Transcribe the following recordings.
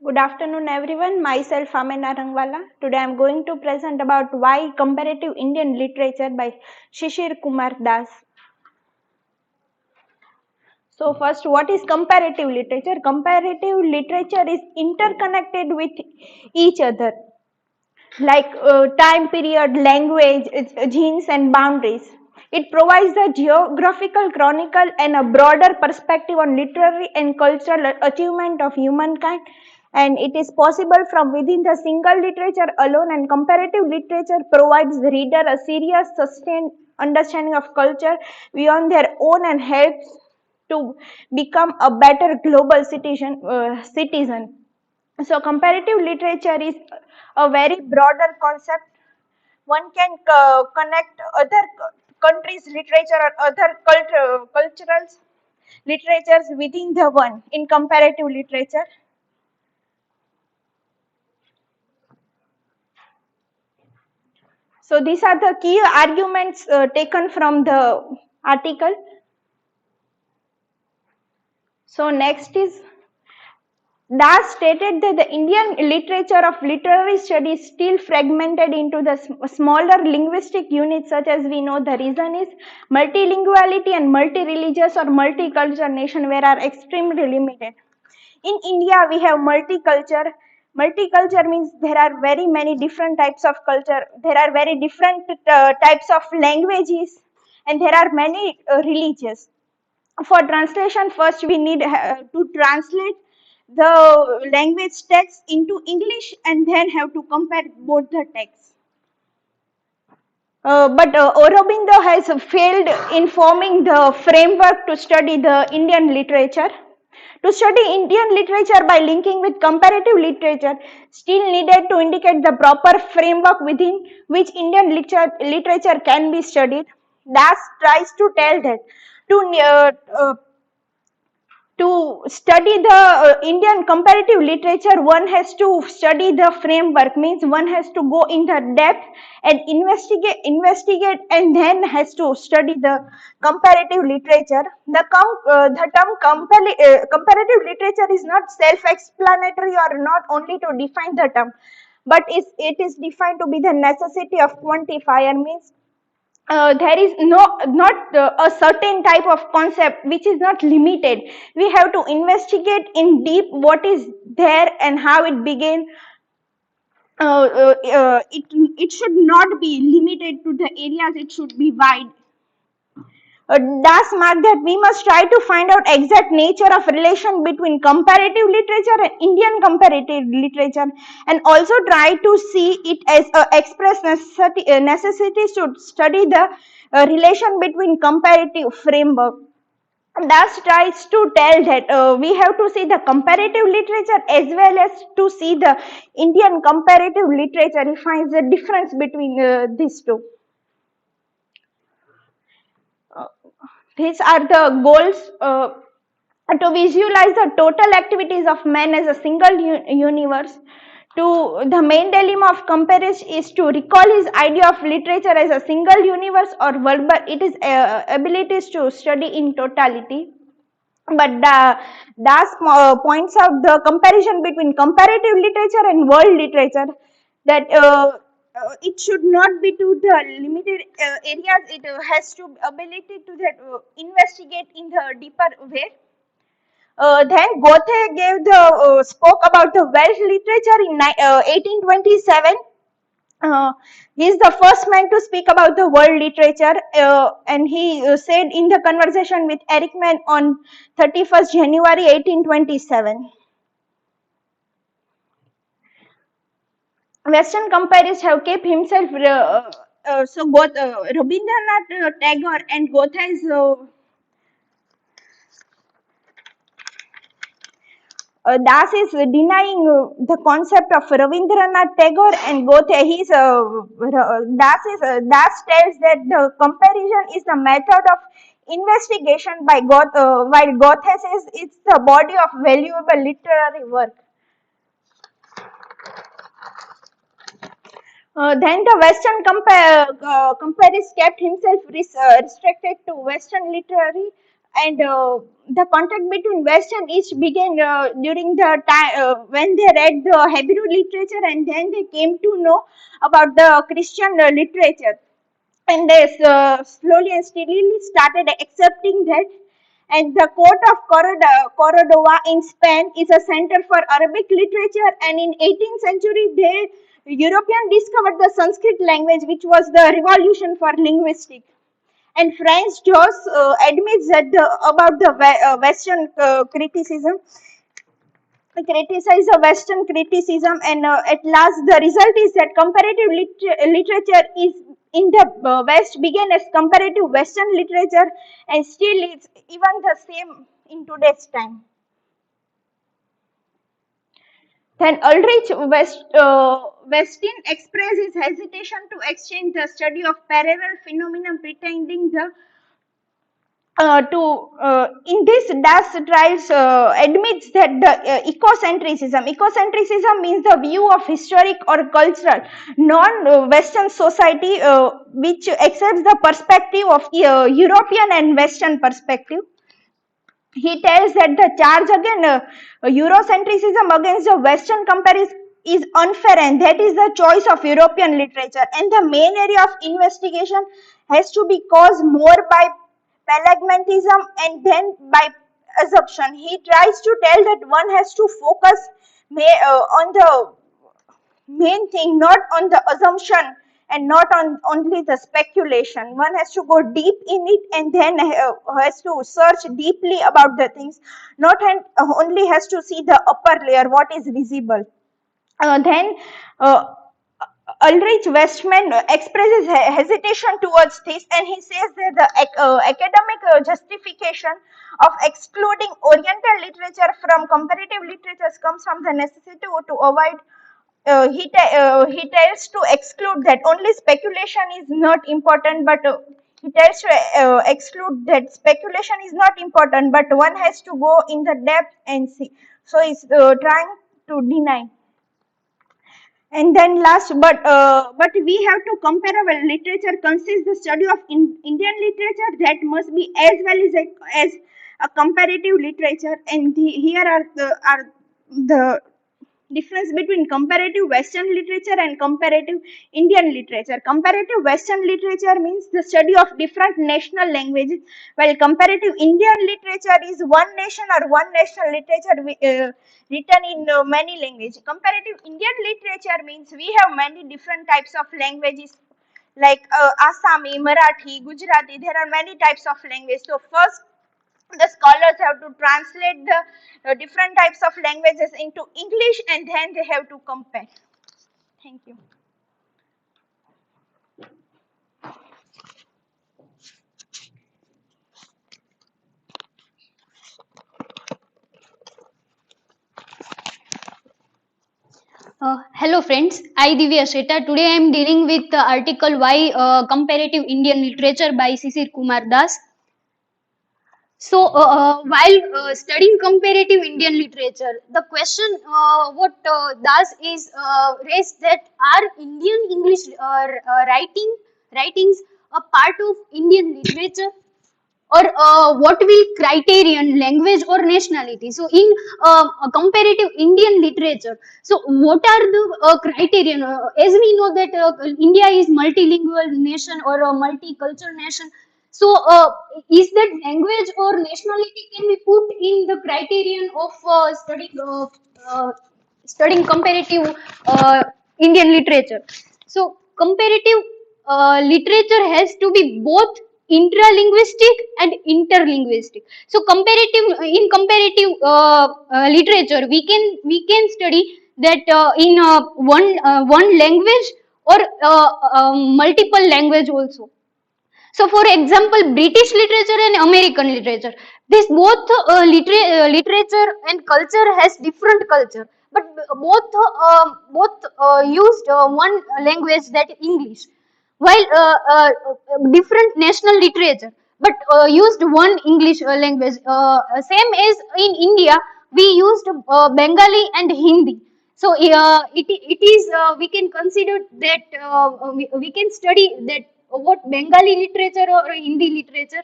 Good afternoon, everyone. Myself, Amena Rangwala. Today, I am going to present about why comparative Indian literature by Shishir Kumar Das. So, first, what is comparative literature? Comparative literature is interconnected with each other, like time period, language, genes, and boundaries. It provides a geographical chronicle and a broader perspective on literary and cultural achievement of humankind, and it is possible from within the single literature alone, and comparative literature provides the reader a serious, sustained understanding of culture beyond their own and helps to become a better global citizen. So comparative literature is a very broader concept. One can connect other countries' literature or other cultural literatures within the one in comparative literature. So these are the key arguments taken from the article. So next is Das stated that the Indian literature of literary studies is still fragmented into the smaller linguistic units, such as we know. The reason is multilinguality and multi-religious or multicultural nation where are extremely limited. In India, we have multiculture. Multiculture means there are very many different types of culture. There are very different types of languages, and there are many religions. For translation, first we need to translate the language text into English and then have to compare both the texts. But Aurobindo has failed in forming the framework to study the Indian literature. To study Indian literature by linking with comparative literature, still needed to indicate the proper framework within which Indian literature can be studied. Das tries to tell that to study the Indian comparative literature, one has to study the framework, means one has to go in the depth and investigate and then has to study the comparative literature. The term comparative literature is not self-explanatory or not only to define the term, but it is defined to be the necessity of quantifier, means there is not a certain type of concept which is not limited. We have to investigate in deep what is there and how it began. It should not be limited to the areas, it should be wide. Does mark that we must try to find out exact nature of relation between comparative literature and Indian comparative literature, and also try to see it as a express necessity to study the relation between comparative framework. Thus tries to tell that we have to see the comparative literature as well as to see the Indian comparative literature. He finds the difference between these two. These are the goals to visualize the total activities of man as a single universe. To the main dilemma of comparison is to recall his idea of literature as a single universe or world, but it is abilities to study in totality. But Das points out the comparison between comparative literature and world literature, that it should not be to the limited areas. It has to ability to that investigate in the deeper way. Then Goethe gave the spoke about the Welsh literature in 1827. He is the first man to speak about the world literature, and he said in the conversation with Eric Mann on 31st January 1827. Western comparists have kept himself. So both Rabindranath Tagore and Goethe is Das is denying the concept of Rabindranath Tagore and Goethe. Das tells that the comparison is the method of investigation by Goethe, while Goethe says it's the body of valuable literary work. Then the Western comparist kept himself restricted to Western literary and the contact between West and East began during the time when they read the Hebrew literature, and then they came to know about the Christian literature, and they slowly and steadily started accepting that. And the court of Cordova in Spain is a center for Arabic literature, and in 18th century they European discovered the Sanskrit language, which was the revolution for linguistics. And Franz Joss admits that about the Western criticism, criticize the Western criticism, and at last the result is that comparative literature is in the West began as comparative Western literature, and still is even the same in today's time. Then Westin expressed his hesitation to exchange the study of parallel phenomena, pretending the to in this Das tries admits that the ecocentrism means the view of historic or cultural non-Western society which accepts the perspective of European and Western perspective. He tells that the charge again Eurocentrism against the Western comparison is unfair, and that is the choice of European literature, and the main area of investigation has to be caused more by Pelagianism and then by assumption. He tries to tell that one has to focus on the main thing, not on the assumption and not on only the speculation. One has to go deep in it, and then has to search deeply about the things, not only has to see the upper layer, what is visible. Then uh, Ulrich Westman expresses hesitation towards this, and he says that the academic justification of excluding Oriental literature from comparative literatures comes from the necessity to avoid. He tells to exclude that only speculation is not important, but he tells to exclude that speculation is not important, but one has to go in the depth and see. So he's trying to deny. And then last, but we have to compare our literature consists the study of Indian literature that must be as well as a comparative literature. And here are the difference between comparative Western literature and comparative Indian literature. Comparative Western literature means the study of different national languages, while comparative Indian literature is one nation or one national literature written in many languages. Comparative Indian literature means we have many different types of languages like Assami, Marathi, Gujarati. There are many types of language. So first the scholars have to translate the different types of languages into English, and then they have to compare. Thank you. Hello friends, I Divya Seta. Today I am dealing with the article Why Comparative Indian Literature by Sisir Kumar Das. So, while studying comparative Indian literature, the question what does is raised that are Indian English writings a part of Indian literature, or what will criterion language or nationality? So in a comparative Indian literature, so what are the criterion, as we know that India is multilingual nation or a multicultural nation, so is that language or nationality can be put in the criterion of uh, studying comparative Indian literature? So comparative literature has to be both intralinguistic and interlinguistic. So comparative in comparative literature, we can study that in one language or multiple language also. So, for example, British literature and American literature, this both literature and culture has different culture, but both used one language, that English, while different national literature, but used one English language. Same as in India, we used Bengali and Hindi. So it is we can consider that we can study that what Bengali literature or Hindi literature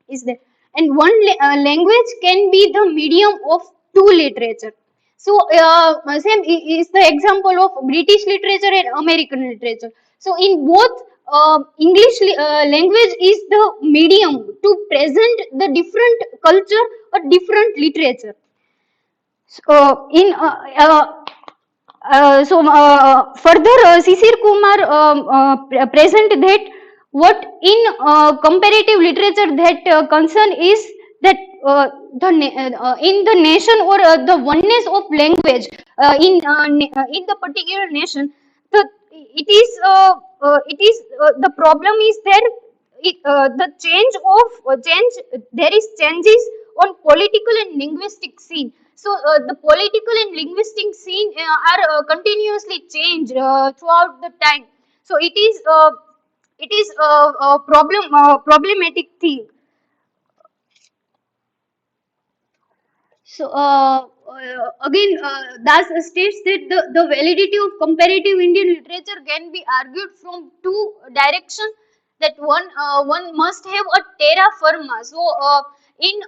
is there. and one language can be the medium of two literature. So same is the example of British literature and American literature. So in both English language is the medium to present the different culture or different literature. So in further, Sisir Kumar present that what in comparative literature that concern is that in the nation or the oneness of language in the particular nation, the it is the problem is there. The change of change there is changes on political and linguistic scene. So the political and linguistic scene are continuously changed throughout the time. So it is a problematic thing. So again, Das states that the validity of comparative Indian literature can be argued from two directions. That one must have a terra firma. So in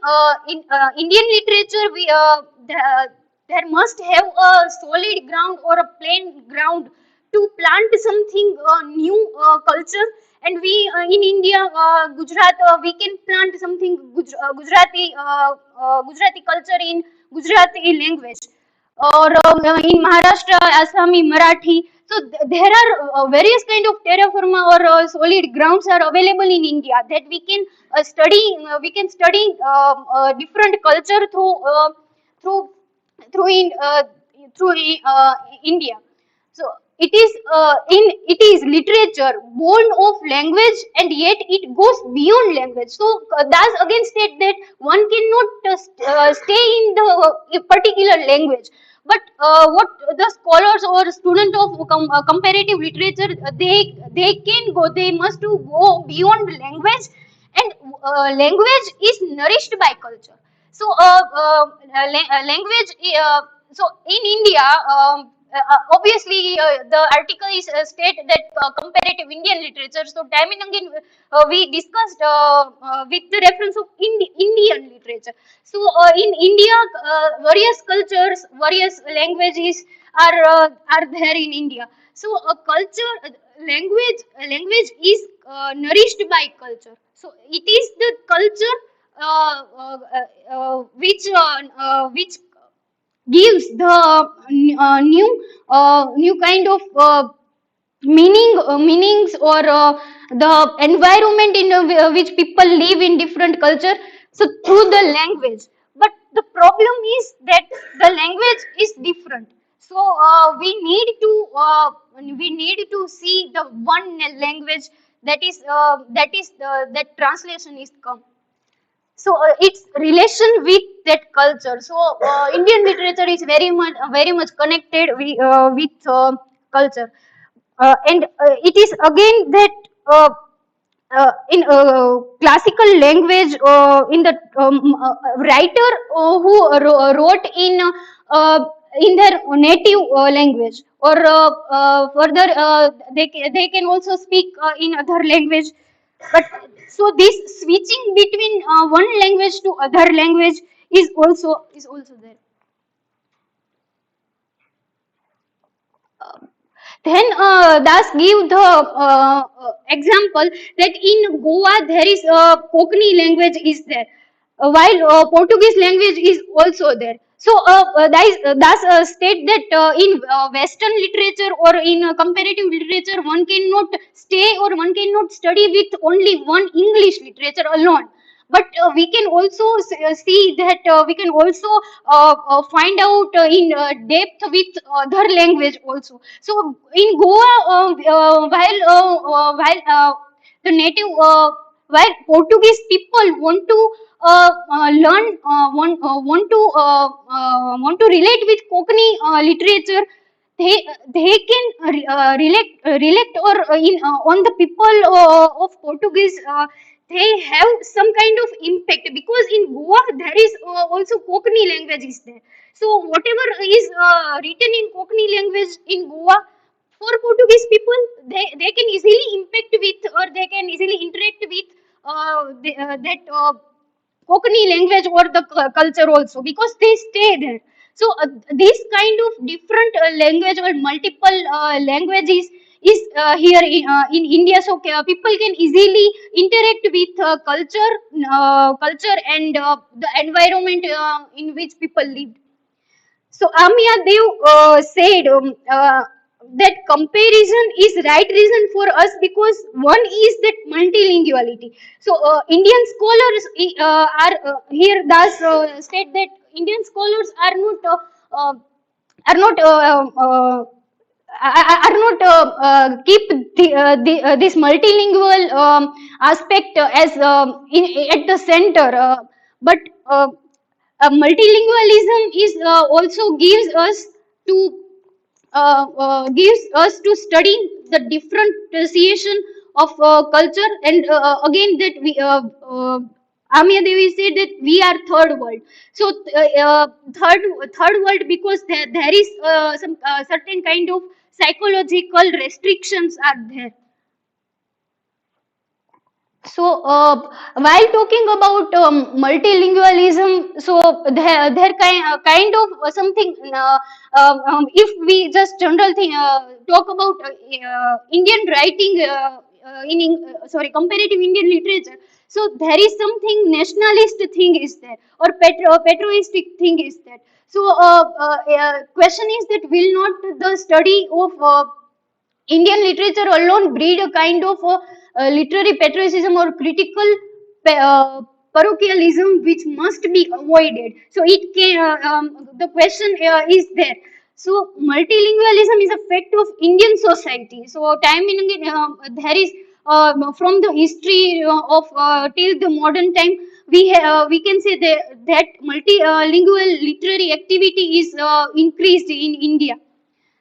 Indian literature, there must have a solid ground or a plain ground to plant something new culture. And we in India, Gujarat, we can plant something Gujarati culture in Gujarati language, or in Maharashtra, Assami, Marathi. So there are various kind of terra firma or solid grounds are available in India that we can study different culture through through in through India. So it is literature born of language, and yet it goes beyond language. So that's again state that one cannot stay in the particular language. But what the scholars or student of comparative literature, they can go, they must to go beyond language. And language is nourished by culture. So language so in India, obviously the article is state that comparative Indian literature. So time and again we discussed with the reference of Indian literature. So in India, various cultures, various languages are there in India. So a culture, language is nourished by culture. So it is the culture which gives the new kind of meanings, or the environment in which people live in different culture, so through the language. But the problem is that the language is different. So we need to see the one language, that translation is come. So its relation with that culture. So Indian literature is very much connected with culture. And it is again that in classical language, in the writer who wrote in their native language, or further they can also speak in other language. But so this switching between one language to other language is also there. Then thus give the example that in Goa there is Konkani language is there, while Portuguese language is also there. So thus state that in Western literature or in comparative literature, one cannot stay or one cannot study with only one English literature alone. But we can also see that we can also find out in depth with other language also. So in Goa, the native while Portuguese people want to relate with Konkani literature, they can relate or in on the people of Portuguese. They have some kind of impact, because in Goa there is also Konkani language is there. So whatever is written in Konkani language in Goa, for Portuguese people, they can easily impact with, or they can easily interact with that Konkani language or the culture also, because they stay there. So this kind of different language or multiple languages is here in India. So people can easily interact with culture and the environment in which people live. So Amia Dev said that comparison is right reason for us, because one is that multilinguality. So Indian scholars are here thus state that Indian scholars uh, are not are not keep this multilingual aspect as at the center, but multilingualism is also gives us to study the differentiation of culture, and again that we Amya Devi said that we are third world. So third world because there is some certain kind of psychological restrictions are there. So, while talking about multilingualism, so there kind of something. If we just general thing talk about Indian writing sorry, comparative Indian literature. So there is something nationalist thing is there, or patriotistic thing is there. So question is that will not the study of Indian literature alone breed a kind of literary patriotism or critical parochialism which must be avoided. So it can, the question is there. So multilingualism is a fact of Indian society. So time in there is from the history of till the modern time, we can say that multilingual literary activity is increased in India.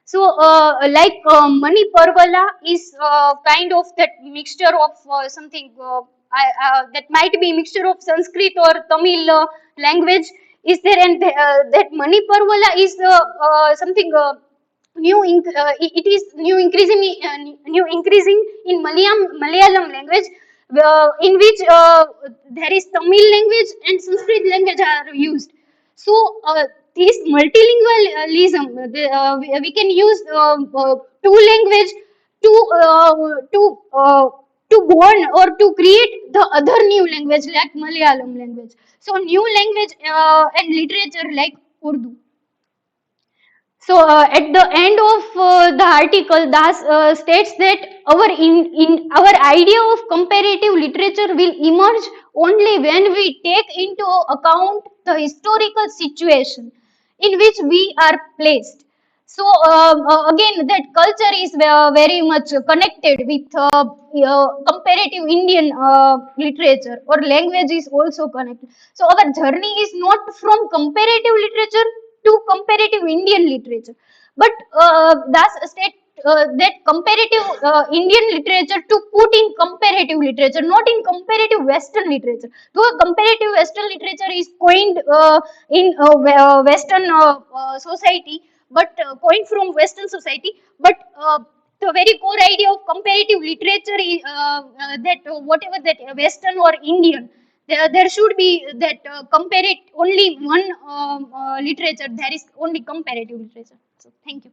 So, like Mani Parvala is kind of that mixture of something that might be mixture of Sanskrit or Tamil language is there, and that Mani Parvala is something new. It is new increasing in Malayalam language, in which there is Tamil language and Sanskrit language are used. So this multilingualism, we can use two language to to born or to create the other new language like Malayalam language. So new language and literature like Urdu. So at the end of the article, Das states that in our idea of comparative literature will emerge only when we take into account the historical situation in which we are placed. So again, that culture is very much connected with comparative Indian literature, or language is also connected. So our journey is not from comparative literature to comparative Indian literature, but thus state that comparative Indian literature to put in comparative literature, not in comparative Western literature. Though comparative Western literature is coined in Western society, but coined from Western society, but the very core idea of comparative literature is that whatever that Western or Indian, there should be that compare it only one literature. There is only comparative literature. So thank you.